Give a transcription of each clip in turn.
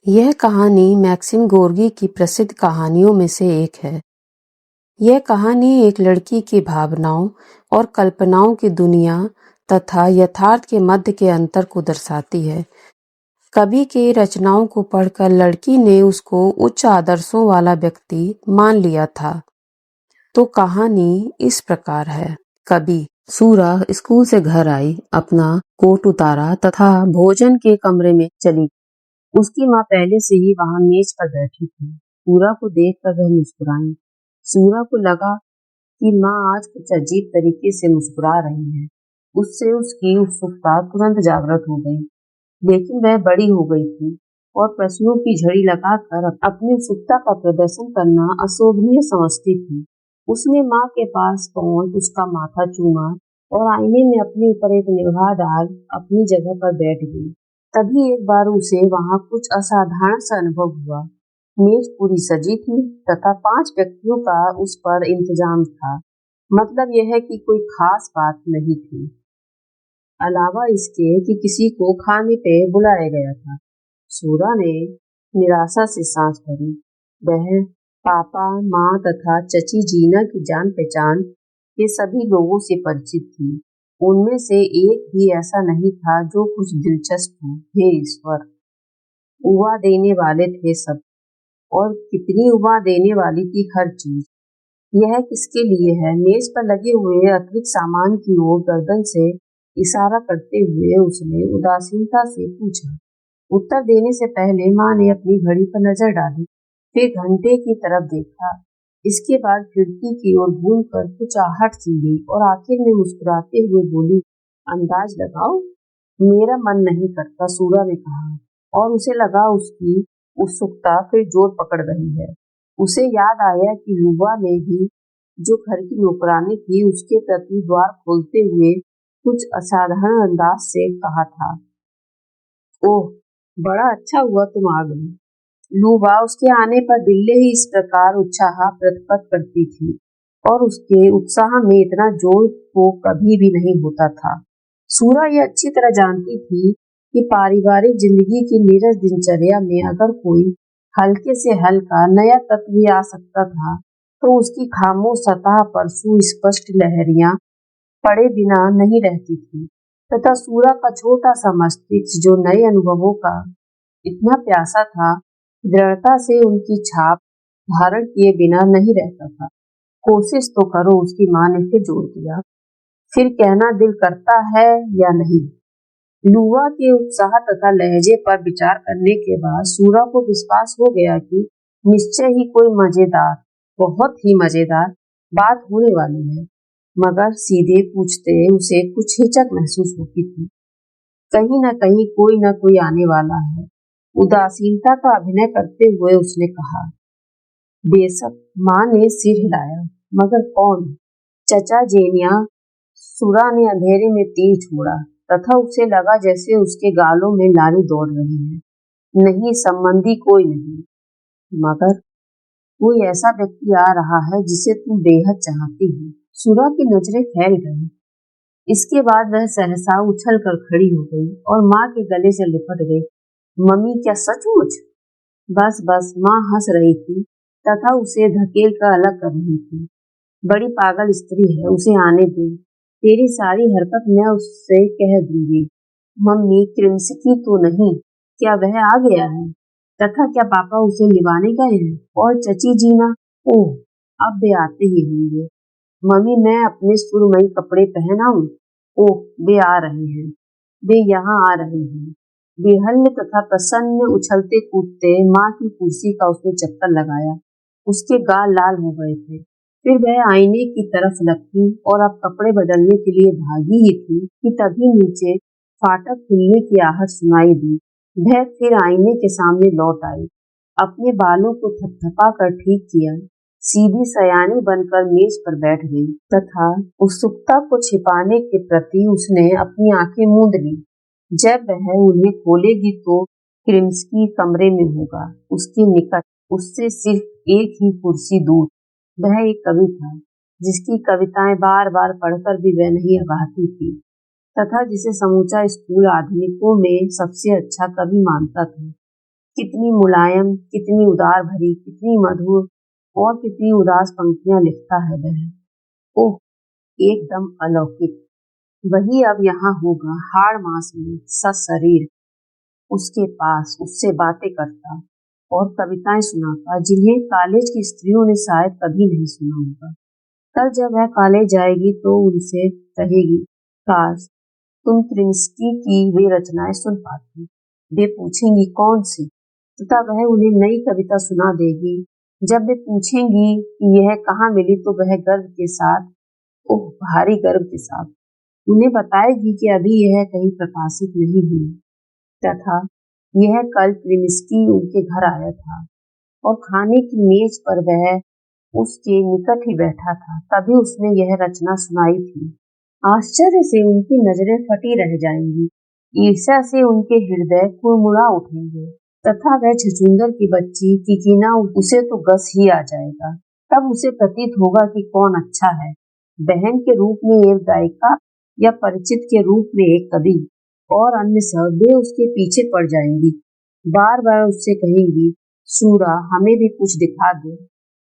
यह कहानी maxim Gorky की प्रसिद्ध कहानियों में से एक है। यह कहानी एक लड़की की भावनाओं और कल्पनाओं की दुनिया तथा यथार्थ के मध्य के अंतर को दर्शाती है। कवि के रचनाओं को पढ़कर लड़की ने उसको उच्च आदर्शों वाला व्यक्ति मान लिया था। तो कहानी इस प्रकार है। कवि सूरा स्कूल से घर आई, अपना कोट उतारा तथा भोजन के कमरे में चली। उसकी माँ पहले से ही वहां मेज पर बैठी थी। सूरा को देखकर वह मुस्कुराई। सूरा को लगा कि माँ आज कुछ अजीब तरीके से मुस्कुरा रही है। उससे उसकी उत्सुकता तुरंत जागृत हो गई, लेकिन वह बड़ी हो गई थी और प्रश्नों की झड़ी लगाकर अपनी उत्सुकता का प्रदर्शन करना अशोभनीय समझती थी। उसने माँ के पास पहुंच उसका माथा चूमा और आईने में अपने ऊपर एक निगाह डाल अपनी जगह पर बैठ गई। तभी एक बार उसे वहां कुछ असाधारण सा अनुभव हुआ। मेज पूरी सजी थी तथा 5 व्यक्तियों का उस पर इंतजाम था। मतलब यह है कि कोई खास बात नहीं थी, अलावा इसके कि किसी को खाने पे बुलाया गया था। सूरा ने निराशा से सांस भरी। वह पापा, माँ तथा चची जीना की जान पहचान के सभी लोगों से परिचित थी। उनमें से एक भी ऐसा नहीं था जो कुछ दिलचस्प हो। हे ईश्वर, उबा देने वाले थे सब, और कितनी उबा देने वाली थी हर चीज। यह किसके लिए है? मेज पर लगे हुए अतिरिक्त सामान की ओर गर्दन से इशारा करते हुए उसने उदासीनता से पूछा। उत्तर देने से पहले माँ ने अपनी घड़ी पर नजर डाली, फिर घंटे की तरफ देखा। इसके बाद खिड़की की ओर घूमकर कुछ आहट सी ली और आखिर में मुस्कुराते हुए बोली, अंदाज लगाओ। मेरा मन नहीं करता, सूरा ने कहा, और उसे लगा उसकी उत्सुकता फिर जोर पकड़ रही है। उसे याद आया कि युवा ने भी, जो घर की नौकरानी थी, उसके प्रति द्वार खोलते हुए कुछ असाधारण अंदाज से कहा था, ओह, बड़ा अच्छा हुआ तुम आ गई। लूबा उसके आने पर बिल्ले ही इस प्रकार उत्साह प्रकट करती थी, और उसके उत्साह में इतना जोर तो कभी भी नहीं होता था। सूरा यह अच्छी तरह जानती थी कि पारिवारिक जिंदगी की नीरस दिनचर्या में अगर कोई हल्के से हल्का नया तत्व भी आ सकता था, तो उसकी खामोश सतह पर सुस्पष्ट लहरियां पड़े बिना नहीं रहती थी, तथा सूरा का छोटा सा मस्तिष्क, जो नए अनुभवों का इतना प्यासा था, दृढ़ता से उनकी छाप धारण किए बिना नहीं रहता था। कोशिश तो करो, उसकी माँ ने फिर जोर दिया। फिर कहना दिल करता है या नहीं? लुआ के उत्साह तथा लहजे पर विचार करने के बाद सूरा को विश्वास हो गया कि निश्चय ही कोई मजेदार, बहुत ही मजेदार बात होने वाली है। मगर सीधे पूछते उसे कुछ हिचक महसूस होती थी। कहीं न कोई आने वाला है। उदासीनता का अभिनय करते हुए उसने कहा। बेशक, माँ ने सिर हिलाया, मगर कौन? चचा जेनिया। सूरा ने अंधेरे में तीर छोड़ा तथा उसे लगा जैसे उसके गालों में लाली दौड़ रही है। नहीं, संबंधी कोई नहीं, मगर कोई ऐसा व्यक्ति आ रहा है जिसे तुम बेहद चाहती हो। सूरा की नजरें फैल गई। इसके बाद वह सहसा उछल कर खड़ी हो गई और माँ के गले से लिपट गई। मम्मी, क्या सचमुच? बस बस, माँ हंस रही थी तथा उसे धकेल कर अलग कर रही थी। बड़ी पागल स्त्री है, उसे आने दो। तेरी सारी हरकत मैं उससे कह दूंगी। मम्मी, क्रिम्सकी तो नहीं? क्या वह आ गया है? तथा क्या पापा उसे लिवाने गए हैं? और चची जीना? ओह, अब वे आते ही होंगे। मम्मी, मैं अपने सुरमई कपड़े पहन आऊं? ओह, वे आ रहे हैं, वे यहाँ आ रहे हैं। बेहल्ल तथा प्रसन्न उछलते कूदते माँ की कुर्सी का उसने चक्कर लगाया। उसके गाल लाल हो गए थे। फिर वह आईने की तरफ लपकी और अब कपड़े बदलने के लिए भागी ही थी कि तभी नीचे फाटक खुलने की आहट सुनाई दी। वह फिर आईने के सामने लौट आई, अपने बालों को थपथपा कर ठीक किया, सीधी सयानी बनकर मेज पर बैठ गई तथा उत्सुकता को छिपाने के प्रति उसने अपनी आंखें मूंद ली। जब वह उन्हें खोलेगी तो क्रिम्सकी कमरे में होगा, उसके निकट, उससे सिर्फ एक ही कुर्सी दूर। वह एक कवि था, जिसकी कविताएं बार बार पढ़कर भी वह नहीं अगाती थी, तथा जिसे समूचा स्कूल आधुनिकों में सबसे अच्छा कवि मानता था। कितनी मुलायम, कितनी उदार भरी, कितनी मधुर और कितनी उदास पंक्तियां लिखता है वह। ओह, एकदम अलौकिक। वही अब यहाँ होगा, हाड़ मांस में सशरीर, उसके पास, उससे बातें करता और कविताएं सुनाता जिन्हें कॉलेज की स्त्रियों ने शायद कभी नहीं सुना होगा। कल जब वह कॉलेज जाएगी तो उनसे कहेगी, काश तुम त्रिंस्की की वे रचनाएं सुन पाती। वे पूछेंगी कौन सी, तथा वह उन्हें नई कविता सुना देगी। जब वे पूछेंगी कि यह कहाँ मिली तो वह गर्व के साथ, ओह भारी गर्व के साथ, उन्हें बताएगी कि अभी यह कहीं प्रकाशित नहीं हुई, तथा यह कल त्रिमिस्की उनके घर आया था और खाने की मेज पर वह उसके निकट ही बैठा था। तभी उसने यह रचना सुनाई थी। आश्चर्य से उनकी नजरें फटी रह जाएंगी, ईर्ष्या से उनके हृदय कुड़मुड़ा उठेंगे, तथा वह छछूंदर की बच्ची किकीना उसे तो गस ही आ जाएगा। तब उसे प्रतीत होगा कि कौन अच्छा है, बहन के रूप में एक गायिका या परिचित के रूप में एक कवि, और अन्य सब वे उसके पीछे पड़ जाएंगी। बार बार उससे कहेंगी, सूरा हमें भी कुछ दिखा दे।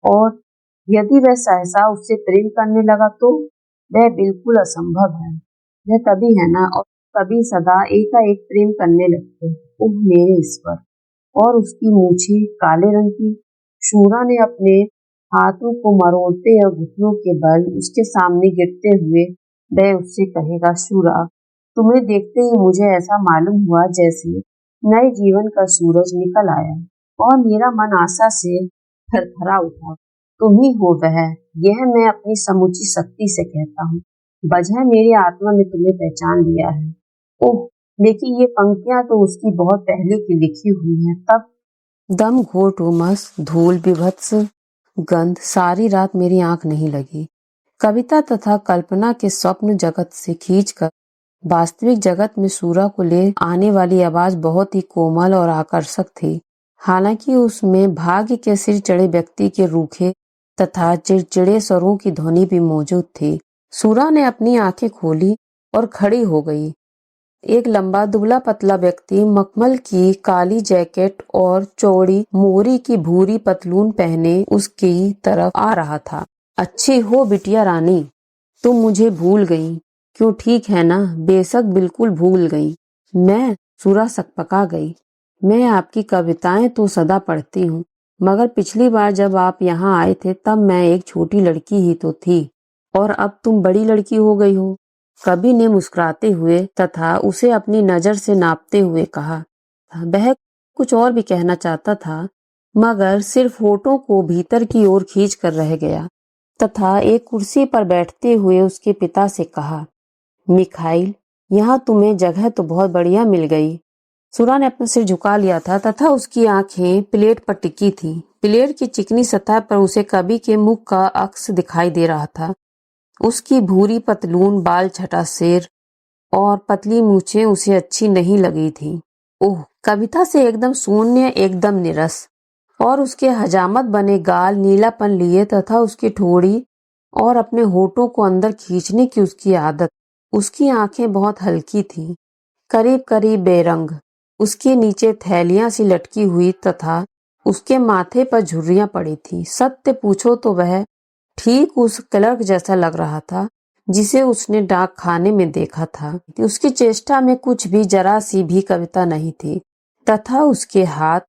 और यदि वह सहसा उससे प्रेम करने लगा तो वह बिल्कुल असंभव है। वह कवि है ना, और कवि सदा एकाएक प्रेम करने लगते। ओह मेरे ईश्वर! और उसकी मूछें काले रंग की। शूरा ने अपने हाथों को मरोड़ते और घुटनों के बल उसके सामने गिरते हुए वह उससे कहेगा, शूरा तुम्हें देखते ही मुझे ऐसा मालूम हुआ जैसे नए जीवन का सूरज निकल आया और मेरा मन आशा से थरथरा उठा। तुम ही हो वह, यह मैं अपनी समूची शक्ति से कहता हूँ। बजह मेरी आत्मा ने तुम्हें पहचान लिया है। ओह, लेकिन ये पंक्तियां तो उसकी बहुत पहले की लिखी हुई हैं। तब दम घोट उमस, धूल विभत्स गंध, सारी रात मेरी आंख नहीं लगी। कविता तथा कल्पना के स्वप्न जगत से खींचकर वास्तविक जगत में सूरा को ले आने वाली आवाज बहुत ही कोमल और आकर्षक थी। हालांकि उसमें भाग्य के सिर चढ़े व्यक्ति के रूखे तथा चिड़चिड़े स्वरों की ध्वनि भी मौजूद थी। सूरा ने अपनी आंखें खोली और खड़ी हो गई। एक लंबा दुबला पतला व्यक्ति मखमल की काली जैकेट और चौड़ी मोरी की भूरी पतलून पहने उसकी तरफ आ रहा था। अच्छी हो बिटिया रानी, तुम मुझे भूल गई। क्यों, ठीक है ना? बेशक बिल्कुल भूल गई। मैं सूरा सकपका गई। मैं आपकी कविताएं तो सदा पढ़ती हूँ, मगर पिछली बार जब आप यहाँ आए थे तब मैं एक छोटी लड़की ही तो थी, और अब तुम बड़ी लड़की हो गई हो। कवि ने मुस्कुराते हुए तथा उसे अपनी नजर से नापते हुए कहा। वह कुछ और भी कहना चाहता था, मगर सिर्फ होठों को भीतर की ओर खींच कर रह गया, तथा एक कुर्सी पर बैठते हुए उसके पिता से कहा, मिखाइल, यहाँ तुम्हें जगह तो बहुत बढ़िया मिल गई। सूरा ने अपना सिर झुका लिया था तथा उसकी आंखें प्लेट पर टिकी थीं। प्लेट की चिकनी सतह पर उसे कवि के मुख का अक्स दिखाई दे रहा था। उसकी भूरी पतलून, बाल छटा सिर और पतली मूछें उसे अच्छी नहीं लगी थी। ओह, कविता से एकदम शून्य, एकदम निरस, और उसके हजामत बने गाल नीलापन लिए तथा उसकी ठोड़ी और अपने होठों को अंदर खींचने की उसकी आदत। उसकी आंखें बहुत हल्की थीं, करीब करीब बेरंग। उसके नीचे थैलियां सी लटकी हुई तथा उसके माथे पर झुर्रियां पड़ी थी। सत्य पूछो तो वह ठीक उस क्लर्क जैसा लग रहा था जिसे उसने डाक खाने में देखा था। उसकी चेष्टा में कुछ भी जरा सी भी कविता नहीं थी, तथा उसके हाथ,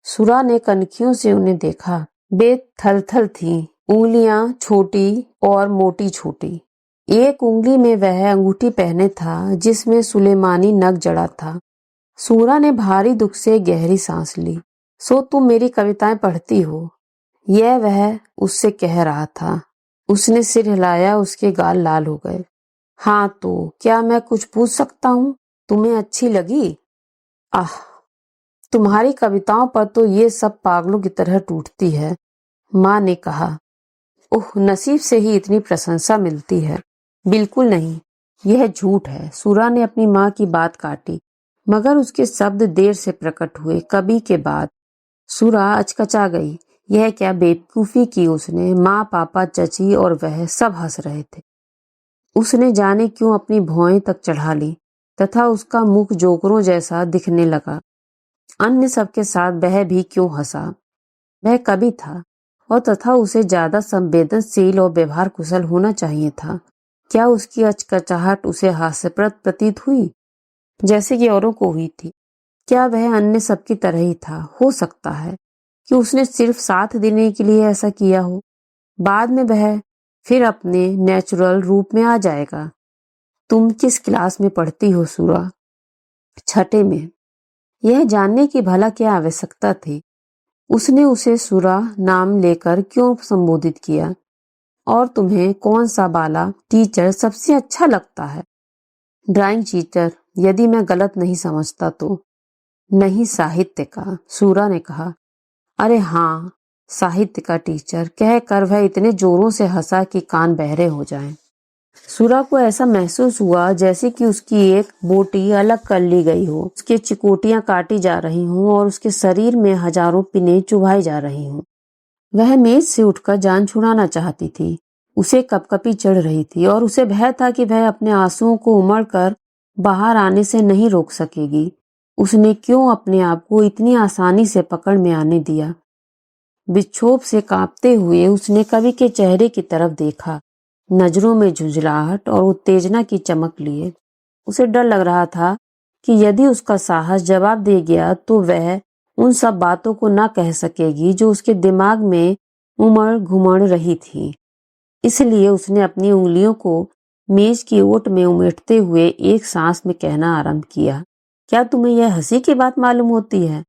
सूरा ने कनखियों से उन्हें देखा, वे थल-थल थीं, उंगलियां छोटी और मोटी छोटी। एक उंगली में वह अंगूठी पहने था जिसमें सुलेमानी नग जड़ा था। सूरा ने भारी दुख से गहरी सांस ली। सो तुम मेरी कविताएं पढ़ती हो? यह वह उससे कह रहा था। उसने सिर हिलाया, उसके गाल लाल हो गए। हाँ, तो क्या मैं कुछ पूछ सकता हूँ? तुम्हें अच्छी लगी? आह, तुम्हारी कविताओं पर तो ये सब पागलों की तरह टूटती है। माँ ने कहा। ओह, नसीब से ही इतनी प्रशंसा मिलती है। बिल्कुल नहीं, यह झूठ है। सूरा ने अपनी माँ की बात काटी, मगर उसके शब्द देर से प्रकट हुए। कवि के बाद सूरा अचकचा गई। यह क्या बेवकूफी की उसने। माँ, पापा, चची और वह सब हंस रहे थे। उसने जाने क्यों अपनी भौहें तक चढ़ा ली तथा उसका मुख जोकरों जैसा दिखने लगा। अन्य सबके साथ वह भी क्यों हंसा? वह कवि था और तथा उसे ज्यादा संवेदनशील और व्यवहार कुशल होना चाहिए था। क्या उसकी अचकचाहट उसे हास्यप्रद प्रतीत हुई जैसे कि औरों को हुई थी? क्या वह अन्य सबकी तरह ही था? हो सकता है कि उसने सिर्फ साथ देने के लिए ऐसा किया हो। बाद में वह फिर अपने नेचुरल रूप में आ जाएगा। तुम किस क्लास में पढ़ती हो सूरा? छठे में। यह जानने की भला क्या आवश्यकता थी? उसने उसे सुरा नाम लेकर क्यों संबोधित किया? और तुम्हें कौन सा वाला टीचर सबसे अच्छा लगता है? ड्राइंग टीचर, यदि मैं गलत नहीं समझता तो। नहीं, साहित्य का, सूरा ने कहा। अरे हाँ, साहित्य का टीचर, कहकर वह इतने जोरों से हंसा कि कान बहरे हो जाएं। सूरा को ऐसा महसूस हुआ जैसे कि उसकी एक बोटी अलग कर ली गई हो, उसकी चिकोटियां काटी जा रही हों और उसके शरीर में हजारों पिनें चुभाई जा रही हों। वह मेज से उठकर जान छुड़ाना चाहती थी। उसे कपकपी चढ़ रही थी और उसे भय था कि वह अपने आंसुओं को उमड़कर बाहर आने से नहीं रोक सकेगी। उसने क्यों अपने आप को इतनी आसानी से पकड़ में आने दिया? विक्षोभ से कांपते हुए उसने कवि के चेहरे की तरफ देखा, नजरों में झुंझलाहट और उत्तेजना की चमक लिए। उसे डर लग रहा था कि यदि उसका साहस जवाब दे गया तो वह उन सब बातों को न कह सकेगी जो उसके दिमाग में उमड़ घुमड़ रही थी। इसलिए उसने अपनी उंगलियों को मेज की ओट में उमेटते हुए एक सांस में कहना आरंभ किया, क्या तुम्हें यह हंसी की बात मालूम होती है?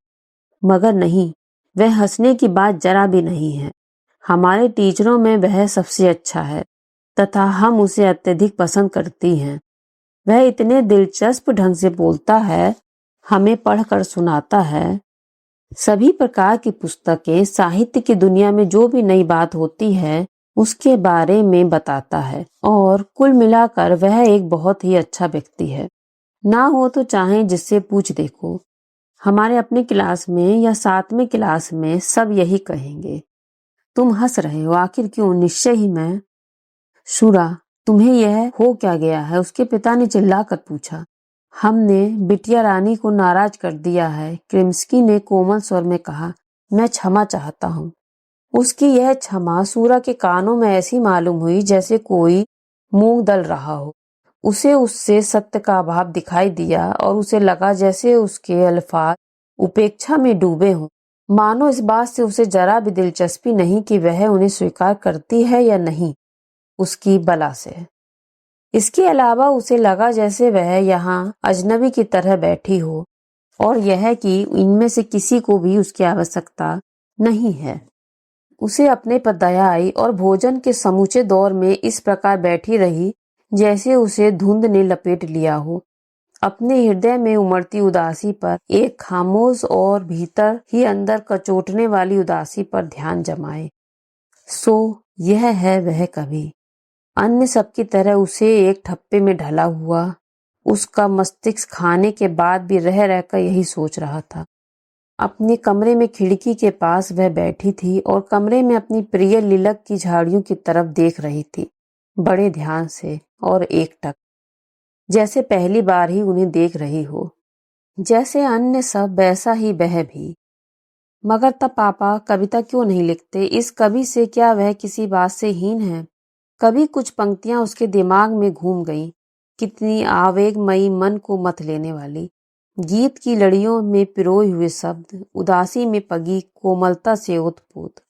मगर नहीं, वह हंसने की बात जरा भी नहीं है। हमारे टीचरों में वह सबसे अच्छा है तथा हम उसे अत्यधिक पसंद करती हैं। वह इतने दिलचस्प ढंग से बोलता है, हमें पढ़कर सुनाता है। सभी प्रकार की पुस्तकें, साहित्य की दुनिया में जो भी नई बात होती है उसके बारे में बताता है और कुल मिलाकर वह एक बहुत ही अच्छा व्यक्ति है। ना हो तो चाहे जिससे पूछ देखो, हमारे अपने क्लास में या 7वें क्लास में सब यही कहेंगे। तुम हंस रहे हो, आखिर क्यों? निश्चय ही मैं। शुरा, तुम्हें यह हो क्या गया है? उसके पिता ने चिल्लाकर पूछा। हमने बिटिया रानी को नाराज कर दिया है, क्रिम्स्की ने कोमल स्वर में कहा। मैं क्षमा चाहता हूँ। उसकी यह क्षमा सूरा के कानों में ऐसी मालूम हुई जैसे कोई मूंग दल रहा हो। उसे उससे सत्य का अभाव दिखाई दिया और उसे लगा जैसे उसके अल्फाज उपेक्षा में डूबे हों, मानो इस बात से उसे जरा भी दिलचस्पी नहीं कि वह उन्हें स्वीकार करती है या नहीं, उसकी बला से। इसके अलावा उसे लगा जैसे वह यहाँ अजनबी की तरह बैठी हो और यह कि इनमें से किसी को भी उसकी आवश्यकता नहीं है। उसे अपने पर दया आई और भोजन के समूचे दौर में इस प्रकार बैठी रही जैसे उसे धुंध ने लपेट लिया हो। अपने हृदय में उमड़ती उदासी पर एक खामोश और भीतर ही अंदर कचोटने वाली उदासी पर ध्यान जमाए। सो यह है वह कवि। अन्य सबकी तरह उसे एक ठप्पे में ढला हुआ उसका मस्तिष्क खाने के बाद भी रह रहकर यही सोच रहा था। अपने कमरे में खिड़की के पास वह बैठी थी और कमरे में अपनी प्रिय लिलक की झाड़ियों की तरफ देख रही थी, बड़े ध्यान से और एकटक, जैसे पहली बार ही उन्हें देख रही हो। जैसे अन्य सब वैसा ही वह भी। मगर तब पापा कविता क्यों नहीं लिखते? इस कवि से क्या वह किसी बात से हीन है? कभी कुछ पंक्तियां उसके दिमाग में घूम गईं, कितनी आवेगमयी, मन को मथ लेने वाली। गीत की लड़ियों में पिरोए हुए शब्द, उदासी में पगी कोमलता से ओतप्रोत।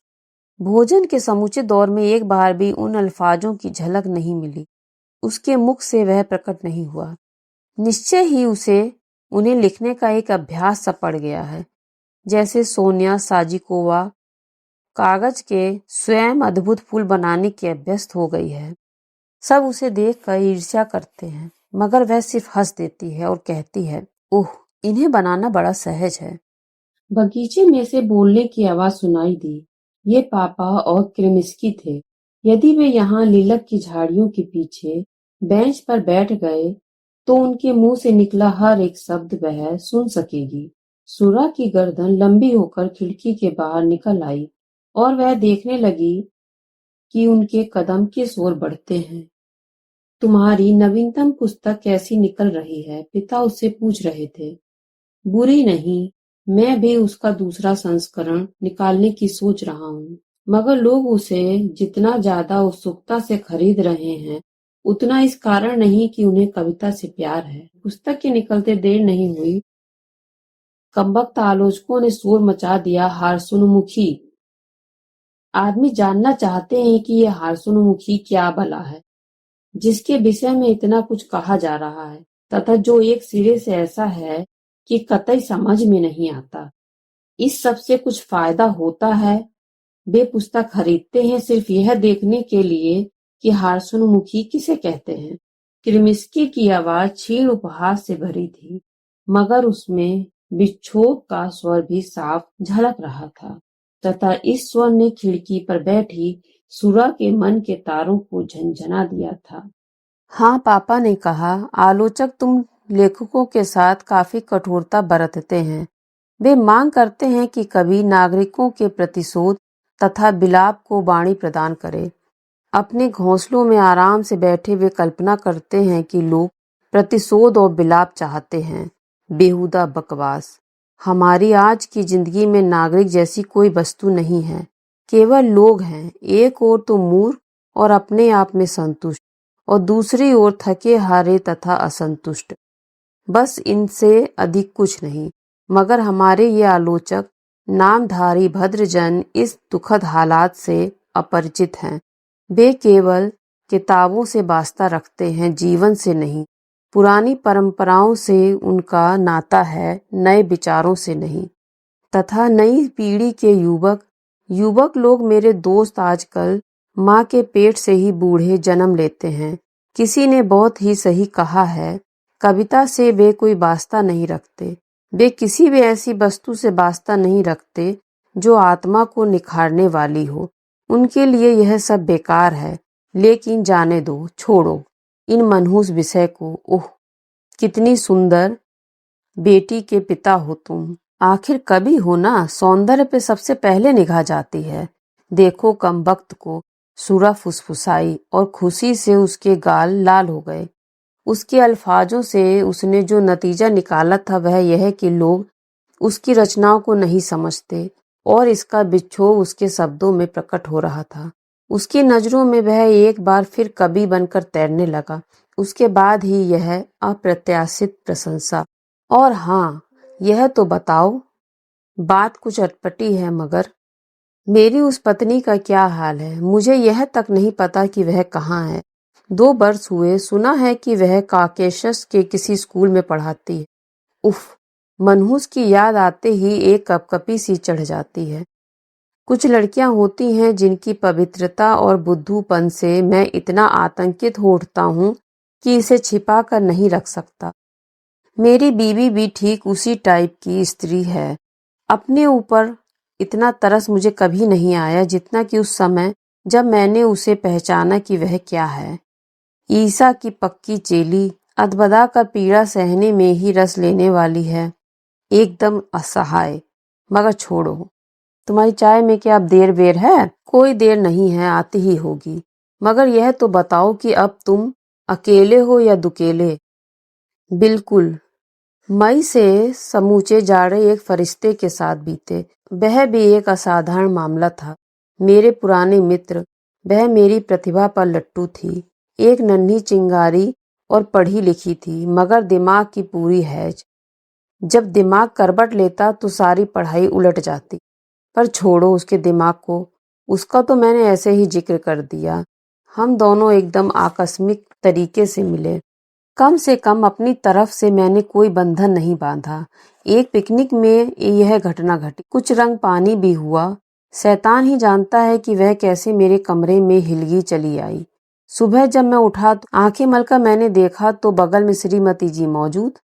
भोजन के समूचे दौर में एक बार भी उन अल्फाजों की झलक नहीं मिली, उसके मुख से वह प्रकट नहीं हुआ। निश्चय ही उसे उन्हें लिखने का एक अभ्यास सा पड़ गया है, जैसे सोनिया साजिकोवा कागज के स्वयं अद्भुत फूल बनाने की अभ्यस्त हो गई है। सब उसे देखकर ईर्ष्या करते हैं, मगर वह सिर्फ हंस देती है और कहती है, ओह, इन्हें बनाना बड़ा सहज है। बगीचे में से बोलने की आवाज सुनाई दी। ये पापा और क्रिमिस्की थे। यदि वे यहाँ लिलक की झाड़ियों के पीछे बेंच पर बैठ गए तो उनके मुंह से निकला हर एक शब्द वह सुन सकेगी। सुरा की गर्दन लंबी होकर खिड़की के बाहर निकल आई और वह देखने लगी कि उनके कदम किस ओर बढ़ते हैं। तुम्हारी नवीनतम पुस्तक कैसी निकल रही है? पिता उससे पूछ रहे थे। बुरी नहीं, मैं भी उसका दूसरा संस्करण निकालने की सोच रहा हूँ, मगर लोग उसे जितना ज्यादा उत्सुकता से खरीद रहे हैं, उतना इस कारण नहीं कि उन्हें कविता से प्यार है। पुस्तक के निकलते देर नहीं हुई, कमबख्त आलोचकों ने शोर मचा दिया। हास्योन्मुखी आदमी जानना चाहते हैं कि यह हास्योन्मुखी क्या भला है, जिसके विषय में इतना कुछ कहा जा रहा है, तथा जो एक सिरे से ऐसा है कि कतई समझ में नहीं आता। इस सब से कुछ फायदा होता है? वे पुस्तक खरीदते हैं सिर्फ यह देखने के लिए कि हास्योन्मुखी किसे कहते हैं। किर्मिस्की की आवाज क्षीण उपहास से भरी थी, मगर उसमें विक्षोभ का स्वर भी साफ झलक रहा था, तथा इस स्वर ने खिड़की पर बैठी सुरा के मन के तारों को झंझना दिया था। हाँ, पापा ने कहा, आलोचक तुम लेखकों के साथ काफी कठोरता बरतते हैं। वे मांग करते हैं कि कवि नागरिकों के प्रतिशोध तथा विलाप को वाणी प्रदान करे। अपने घोंसलों में आराम से बैठे वे कल्पना करते हैं कि लोग प्रतिशोध और विलाप चाहते हैं। बेहुदा बकवास। हमारी आज की जिंदगी में नागरिक जैसी कोई वस्तु नहीं है, केवल लोग हैं। एक ओर तो मूर्ख और अपने आप में संतुष्ट, और दूसरी ओर थके हारे तथा असंतुष्ट। बस इनसे अधिक कुछ नहीं। मगर हमारे ये आलोचक नामधारी भद्रजन इस दुखद हालात से अपरिचित हैं। वे केवल किताबों से वास्ता रखते हैं, जीवन से नहीं। पुरानी परंपराओं से उनका नाता है, नए विचारों से नहीं। तथा नई पीढ़ी के युवक लोग, मेरे दोस्त, आजकल माँ के पेट से ही बूढ़े जन्म लेते हैं। किसी ने बहुत ही सही कहा है, कविता से वे कोई वास्ता नहीं रखते। वे किसी भी ऐसी वस्तु से वास्ता नहीं रखते जो आत्मा को निखारने वाली हो। उनके लिए यह सब बेकार है। लेकिन जाने दो, छोड़ो इन मनहूस विषय को। ओह, कितनी सुंदर बेटी के पिता हो तुम। आखिर कवि हो ना, सौंदर्य पे सबसे पहले निगाह जाती है। देखो कमबख्त को। सूरा फुसफुसाई और खुशी से उसके गाल लाल हो गए। उसके अल्फाजों से उसने जो नतीजा निकाला था वह यह कि लोग उसकी रचनाओं को नहीं समझते, और इसका विक्षोभ उसके शब्दों में प्रकट हो रहा था। उसकी नजरों में वह एक बार फिर कवि बनकर तैरने लगा। उसके बाद ही यह अप्रत्याशित प्रशंसा। और हाँ, यह तो बताओ, बात कुछ अटपटी है, मगर मेरी उस पत्नी का क्या हाल है? मुझे यह तक नहीं पता कि वह कहाँ है। 2 वर्ष हुए। सुना है कि वह काकेशस के किसी स्कूल में पढ़ाती है। उफ, मनहूस की याद आते ही एक कपकपी सी चढ़ जाती है। कुछ लड़कियां होती हैं जिनकी पवित्रता और बुद्धूपन से मैं इतना आतंकित हो उठता हूँ कि इसे छिपा कर नहीं रख सकता। मेरी बीवी भी ठीक उसी टाइप की स्त्री है। अपने ऊपर इतना तरस मुझे कभी नहीं आया जितना कि उस समय जब मैंने उसे पहचाना कि वह क्या है। ईसा की पक्की चेली, अदबदा का पीड़ा सहने में ही रस लेने वाली है, एकदम असहाय। मगर छोड़ो, तुम्हारी चाय में क्या अब देर बेर है? कोई देर नहीं है, आती ही होगी। मगर यह तो बताओ कि अब तुम अकेले हो या दुकेले? बिल्कुल। मई से समूचे जाड़े एक फरिश्ते के साथ बीते। वह भी एक असाधारण मामला था। मेरे पुराने मित्र, वह मेरी प्रतिभा पर लट्टू थी। एक नन्ही चिंगारी और पढ़ी लिखी थी, मगर दिमाग की पूरी हैज। जब दिमाग करवट लेता तो सारी पढ़ाई उलट जाती। पर छोड़ो उसके दिमाग को, उसका तो मैंने ऐसे ही जिक्र कर दिया। हम दोनों एकदम आकस्मिक तरीके से मिले। कम से कम अपनी तरफ से मैंने कोई बंधन नहीं बांधा। एक पिकनिक में यह घटना घटी। कुछ रंग पानी भी हुआ। शैतान ही जानता है कि वह कैसे मेरे कमरे में हिलगी चली आई। सुबह जब मैं उठा तो आंखें मलकर मैंने देखा तो बगल में श्रीमती जी मौजूद।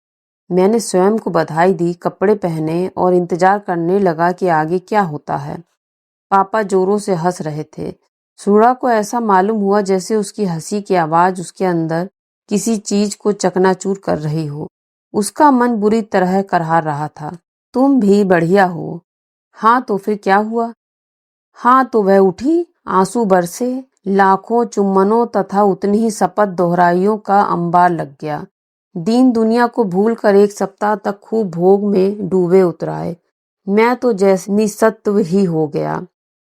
मैंने स्वयं को बधाई दी, कपड़े पहने और इंतजार करने लगा कि आगे क्या होता है। पापा जोरों से हंस रहे थे। सूरा को ऐसा मालूम हुआ जैसे उसकी हंसी की आवाज उसके अंदर किसी चीज को चकनाचूर कर रही हो। उसका मन बुरी तरह करहा रहा था। तुम भी बढ़िया हो। हाँ तो फिर क्या हुआ? हाँ तो वह उठी, आंसू बरसे, लाखों चुम्बनों तथा उतनी ही शपथ दोहराइयों का अंबार लग गया। दीन दुनिया को भूलकर 1 सप्ताह तक खूब भोग में डूबे उतराए। मैं तो जैसे निसत्व ही हो गया।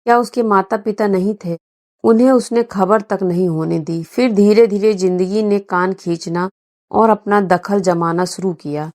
क्या उसके माता पिता नहीं थे? उन्हें उसने खबर तक नहीं होने दी। फिर धीरे धीरे जिंदगी ने कान खींचना और अपना दखल जमाना शुरू किया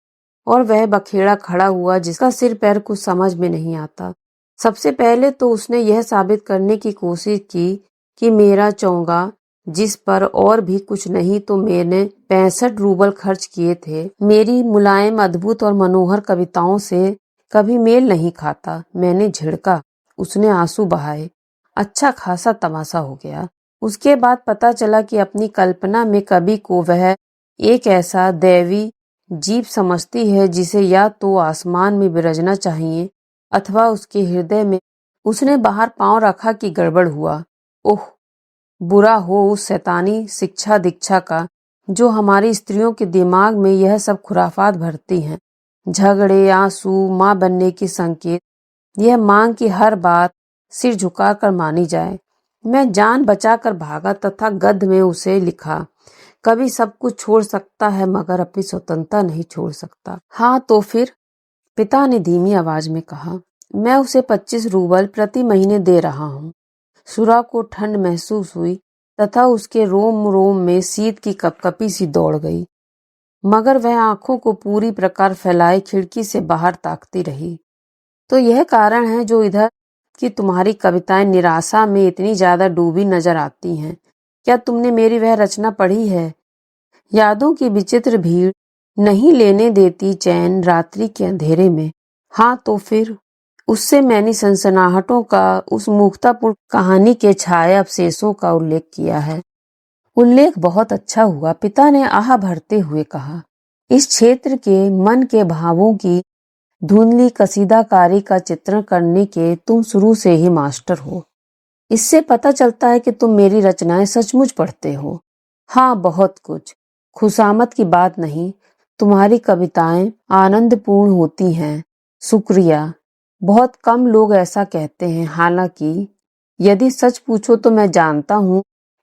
और वह बखेड़ा खड़ा हुआ जिसका सिर पैर कुछ समझ में नहीं आता। सबसे पहले तो उसने यह साबित करने की कोशिश की कि मेरा चोंगा, जिस पर और भी कुछ नहीं तो मैंने 65 रूबल खर्च किए थे, मेरी मुलायम, अद्भुत और मनोहर कविताओं से कभी मेल नहीं खाता। मैंने झिड़का, उसने आंसू बहाए। अच्छा खासा तमाशा हो गया। उसके बाद पता चला कि अपनी कल्पना में कवि को वह एक ऐसा दैवी जीव समझती है जिसे या तो आसमान में विराजना चाहिए अथवा उसके हृदय में। उसने बाहर पांव रखा कि गड़बड़ हुआ। ओह, बुरा हो उस शैतानी शिक्षा दीक्षा का जो हमारी स्त्रियों के दिमाग में यह सब खुराफात भरती हैं। झगड़े, आंसू, माँ बनने की संकेत, यह मांग की हर बात सिर झुकाकर मानी जाए। मैं जान बचाकर भागा तथा गद्य में उसे लिखा, कभी सब कुछ छोड़ सकता है मगर अपनी स्वतंत्रता नहीं छोड़ सकता। हाँ तो फिर? पिता ने धीमी आवाज में कहा। मैं उसे 25 रूबल प्रति महीने दे रहा हूँ। सुरा को ठंड महसूस हुई तथा उसके रोम रोम में शीत की कपकपी सी दौड़ गई, मगर वह आंखों को पूरी प्रकार फैलाए खिड़की से बाहर ताकती रही। तो यह कारण है जो इधर कि तुम्हारी कविताएं निराशा में इतनी ज्यादा डूबी नजर आती हैं। क्या तुमने मेरी वह रचना पढ़ी है? यादों की विचित्र भीड़ नहीं लेने देती चैन रात्रि के अंधेरे में। हाँ तो फिर? उससे मैंने सनसनाहटों का, उस मूर्खतापूर्ण कहानी के छाया अवशेषों का उल्लेख किया है। उल्लेख बहुत अच्छा हुआ, पिता ने आह भरते हुए कहा। इस क्षेत्र के मन के भावों की धुंधली कसीदाकारी का चित्रण करने के तुम शुरू से ही मास्टर हो। इससे पता चलता है कि तुम मेरी रचनाएं सचमुच पढ़ते हो। हाँ, बहुत कुछ। खुशामद की बात नहीं, तुम्हारी कविताएं आनंदपूर्ण होती हैं। शुक्रिया। बहुत कम लोग ऐसा कहते हैं। हालांकि यदि सच पूछो तो मैं जानता हूँ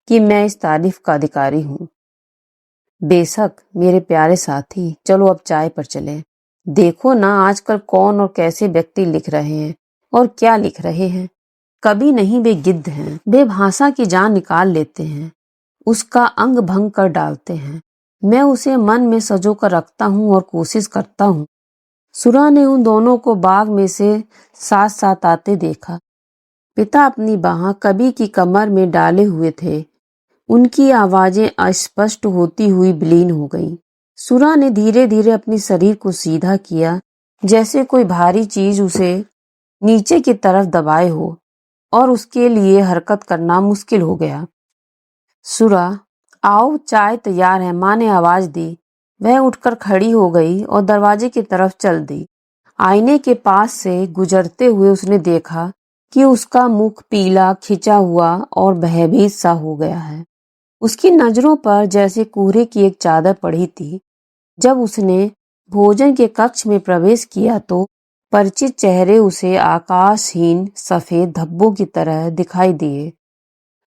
कि मैं इस तारीफ का अधिकारी हूँ। बेशक मेरे प्यारे साथी, चलो अब चाय पर चलें। देखो ना आजकल कौन और कैसे व्यक्ति लिख रहे हैं और क्या लिख रहे हैं। कभी नहीं वे गिद्ध हैं, वे भाषा की जान निकाल लेते हैं, उसका अंग भंग कर डालते हैं। मैं उसे मन में सजो कर रखता हूँ और कोशिश करता हूँ। सुरा ने उन दोनों को बाग में से साथ साथ आते देखा। पिता अपनी बाह कवि की कमर में डाले हुए थे। उनकी आवाजें अस्पष्ट होती हुई विलीन हो गईं। सुरा ने धीरे धीरे अपने शरीर को सीधा किया, जैसे कोई भारी चीज उसे नीचे की तरफ दबाए हो और उसके लिए हरकत करना मुश्किल हो गया। सुरा, आओ, चाय तैयार है, माँ ने आवाज दी। वह उठकर खड़ी हो गई और दरवाजे की तरफ चल दी। आईने के पास से गुजरते हुए उसने देखा कि उसका मुख पीला, खिंचा हुआ और भयभीत सा हो गया है। उसकी नजरों पर जैसे कोहरे की एक चादर पड़ी थी। जब उसने भोजन के कक्ष में प्रवेश किया तो परिचित चेहरे उसे आकाशहीन सफेद धब्बों की तरह दिखाई दिए।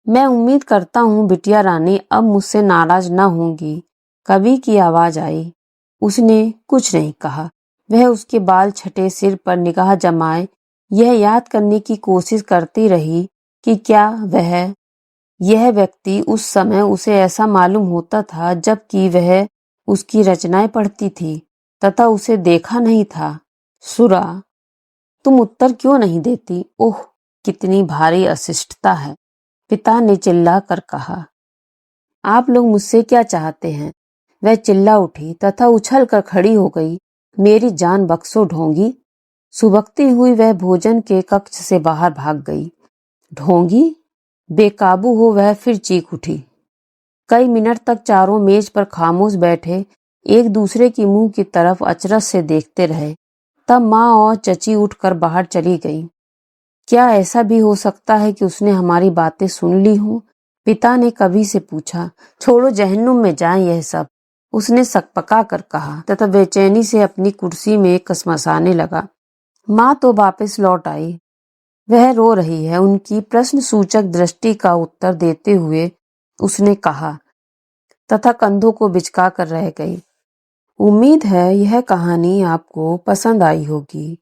मैं उम्मीद करता हूँ बिटिया रानी अब मुझसे नाराज न होंगी, कवि की आवाज आई। उसने कुछ नहीं कहा। वह उसके बाल छटे सिर पर निगाह जमाए यह याद करने की कोशिश करती रही कि क्या यह व्यक्ति उस समय उसे ऐसा मालूम होता था जबकि वह उसकी रचनाएं पढ़ती थी तथा उसे देखा नहीं था। सुरा, तुम उत्तर क्यों नहीं देती? ओह, कितनी भारी अशिष्टता है, पिता ने चिल्ला कर कहा। आप लोग मुझसे क्या चाहते हैं? वह चिल्ला उठी तथा उछल कर खड़ी हो गई। मेरी जान बख्शो ढोंगी। सुबकती हुई वह भोजन के कक्ष से बाहर भाग गई। ढोंगी? बेकाबू हो वह फिर चीख उठी। कई मिनट तक चारों मेज पर खामोश बैठे एक दूसरे की मुंह की तरफ अचरज से देखते रहे। तब माँ और चची उठकर बाहर चली गईं। क्या ऐसा भी हो सकता है कि उसने हमारी बातें सुन ली हों? पिता ने कवि से पूछा। छोड़ो, जहन्नुम में जाए यह सब, उसने सकपका कर कहा तथा बेचैनी से अपनी कुर्सी में कसमसाने लगा। माँ तो वापस लौट आई। वह रो रही है, उनकी प्रश्न सूचक दृष्टि का उत्तर देते हुए उसने कहा तथा कंधों को बिचका कर रह गई। उम्मीद है यह कहानी आपको पसंद आई होगी।